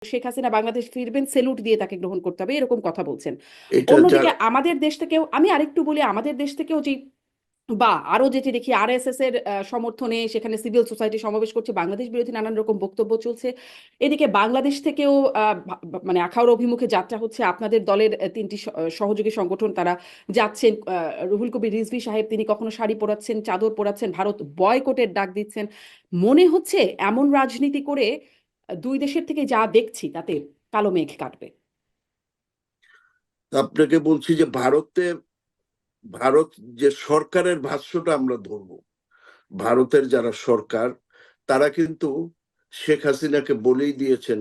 শেখ হাসিনা বাংলাদেশ ফিরবেন, সেলুট দিয়ে তাকে গ্রহণ করতে হবে, এরকম কথা বলছেন। এটা অন্যদিকে যার আমাদের দেশ থেকেও, আমি আরেকটু বলি, আমাদের দেশ থেকেও যে বা আরো যেটি দেখি আরএসএস এর সমর্থনে সেখানে সিভিল সোসাইটি সমাবেশ করছে, বাংলাদেশ বিরোধী নানান রকম বক্তব্য চলছে। এদিকে বাংলাদেশ থেকেও মানে আখাউড়া অভিমুখে যাত্রা হচ্ছে, আপনাদের দলের তিনটি সহযোগী সংগঠন তারা যাচ্ছেন। রুহুল কবির রিজভী সাহেব তিনি কখনো শাড়ি পরাচ্ছেন, চাদর পরাচ্ছেন, ভারত বয়কটের ডাক দিচ্ছেন। মনে হচ্ছে এমন রাজনীতি করে দুই দেশের থেকে যা দেখছি তাতে কালো মেঘ কাটবে। আপনাকে বলছি যে ভারত যে সরকারের ভাষ্যটা আমরা ধরবো, ভারতের যারা সরকার তারা কিন্তু শেখ হাসিনাকে বলেই দিয়েছেন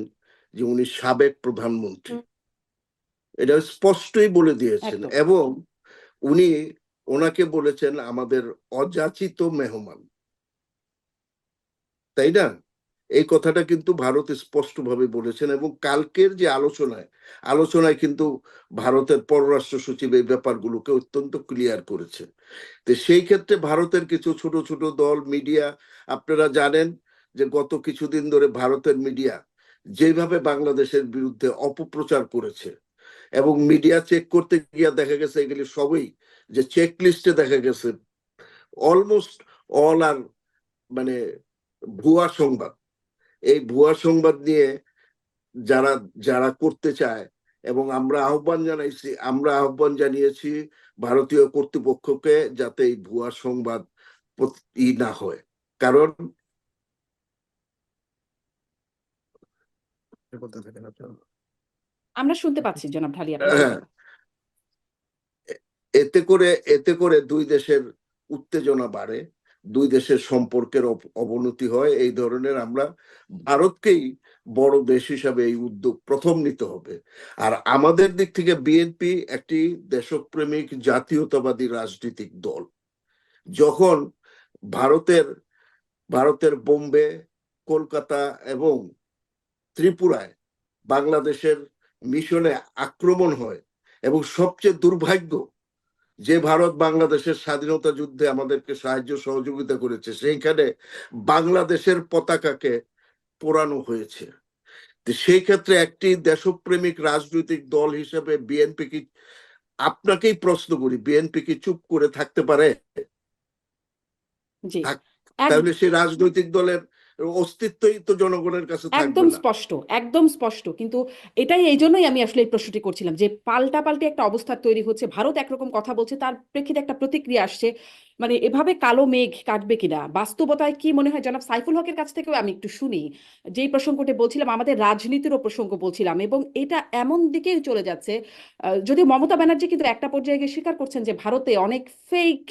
যে উনি সাবেক প্রধানমন্ত্রী, এটা স্পষ্টই বলে দিয়েছেন। একদম। এবং উনি ওনাকে বলেছেন আমাদের অযাচিত মেহমান, তাই না? এই কথাটা কিন্তু ভারত স্পষ্টভাবে বলেছেন। এবং কালকের যে আলোচনায় কিন্তু ভারতের পররাষ্ট্র সচিব এই ব্যাপারগুলোকে অত্যন্ত ক্লিয়ার করেছে। তো সেই ক্ষেত্রে ভারতের কিছু ছোট ছোট দল মিডিয়া, আপনারা জানেন যে গত কিছুদিন ধরে ভারতের মিডিয়া যেভাবে বাংলাদেশের বিরুদ্ধে অপপ্রচার করেছে, এবং মিডিয়া চেক করতে গিয়ে দেখা গেছে এগুলি সবই যে চেক লিস্টে দেখা গেছে অলমোস্ট অল আর মানে ভুয়া সংবাদ। এই ভুয়া সংবাদ নিয়ে যারা যারা করতে চায়, এবং আমরা আহ্বান জানিয়েছি ভারতীয় কর্তৃপক্ষকে যাতে এই ভুয়া সংবাদ না হয়। কারণ আমরা শুনতে পাচ্ছি জনাব ঢালি, আপনি হ্যাঁ, বলেন। এতে করে দুই দেশের উত্তেজনা বাড়ে, দুই দেশের সম্পর্কের অবনতি হয়। এই ধরনের আমরা ভারতকেই বড় দেশ হিসাবে এই উদ্যোগ প্রথম নিতে হবে। আর আমাদের দিক থেকে বিএনপি একটি দেশপ্রেমিক জাতীয়তাবাদী রাজনৈতিক দল। যখন ভারতের ভারতের বোম্বে, কলকাতা এবং ত্রিপুরায় বাংলাদেশের মিশনে আক্রমণ হয়, এবং সবচেয়ে দুর্ভাগ্য যে ভারত বাংলাদেশের স্বাধীনতা যুদ্ধে আমাদেরকে সাহায্য সহযোগিতা করেছে সেইখানে বাংলাদেশের পতাকাকে পোড়ানো হয়েছে। তো সেই ক্ষেত্রে একটি দেশপ্রেমিক রাজনৈতিক দল হিসেবে বিএনপি কি, আপনাকেই প্রশ্ন করি, বিএনপি কি চুপ করে থাকতে পারে? জি। থাক- তাহলে সেই রাজনৈতিক দলের অস্তিত্বই তো জনগণের কাছে থাকবে একদম না। স্পষ্ট, একদম স্পষ্ট। কিন্তু এটাই, এই জন্যই আমি আসলে এই প্রশ্নটি করছিলাম যে পাল্টা পাল্টে একটা অবস্থা তৈরি হচ্ছে, ভারত একরকম কথা বলছে, তার প্রেক্ষিতে একটা প্রতিক্রিয়া আসছে। মানে এভাবে কালো মেঘ কাটবে কিনা, বাস্তবতায় কি মনে হয়? জনাব সাইফুল হকের কাছ থেকেও আমি একটু শুনি। যেই প্রসঙ্গটি বলছিলাম, আমাদের রাজনীতিরও প্রসঙ্গ বলছিলাম, এবং এটা এমন দিকেই চলে যাচ্ছে। যদিও মমতা ব্যানার্জি কিন্তু একটা পর্যায়ে গিয়ে স্বীকার করছেন যে ভারতে অনেক ফেক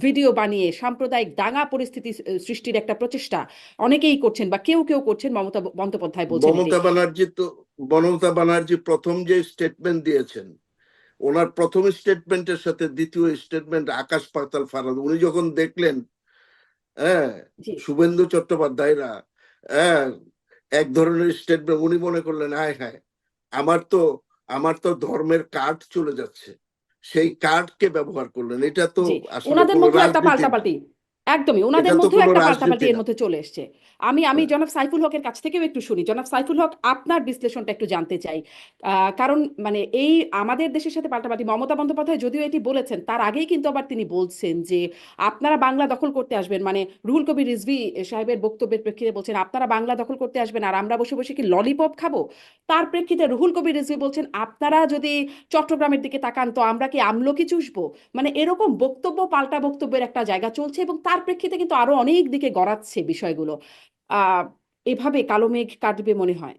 ভিডিও বানিয়ে সাম্প্রদায়িক দাঙ্গা পরিস্থিতি সৃষ্টির একটা প্রচেষ্টা অনেকেই করছেন, বা কেউ কেউ করছেন। মমতা বন্দ্যোপাধ্যায় বলছেন এটি। মমতা ব্যানার্জি তো মমতা ব্যানার্জি প্রথম যে স্টেটমেন্ট দিয়েছেন, ওনার প্রথম স্টেটমেন্টের সাথে দ্বিতীয় স্টেটমেন্ট আকাশ পাতাল ফারাক। উনি যখন দেখলেন, হ্যাঁ, জি। শুভেন্দু চট্টোপাধ্যায়রা, হ্যাঁ, এক ধরনের স্টেটমেন্ট, উনি মনে করলেন হায় হায়, আমার তো আমার তো ধর্মের কার্ড চলে যাচ্ছে, সেই কার্ডকে ব্যবহার করলেন। এটা তো জি। আসলে ওনাদের কোনো মধ্যেও একটা রাজনীতি না, পাল্টাপাল্টি, একদমই ওনাদের এটা তো মধ্যেও কোনো একটা পাল্টাপাল্টি রাজনীতি এর না। মধ্যে চলে এসছে। আমি জনাব সাইফুল হকের কাছ থেকেও একটু শুনি। জনাব সাইফুল হক, আপনার বিশ্লেষণটা একটু জানতে চাই। কারণ মানে এই আমাদের দেশের সাথে পাল্টাপাল্টি, মমতা বন্দ্যোপাধ্যায় যদিও এটি বলেছেন, তার আগেই কিন্তু আবার তিনি বলছেন যে আপনারা বাংলা দখল করতে আসবেন, মানে রুহুল কবির রিজভী সাহেবের বক্তব্যের প্রেক্ষিতে বলছেন আপনারা বাংলা দখল করতে আসবেন আর আমরা বসে বসে কি ললিপপ খাবো। তার প্রেক্ষিতে রুহুল কবির রিজভী বলছেন আপনারা যদি চট্টগ্রামের দিকে তাকান তো আমরা কি আমলকি চুষবো। মানে এরকম বক্তব্য পাল্টা বক্তব্যের একটা জায়গা চলছে, এবং তার প্রেক্ষিতে কিন্তু আরো অনেক দিকে গড়াচ্ছে বিষয়গুলো। আহ এভাবে কালো মেঘ কাটবে মনে হয়।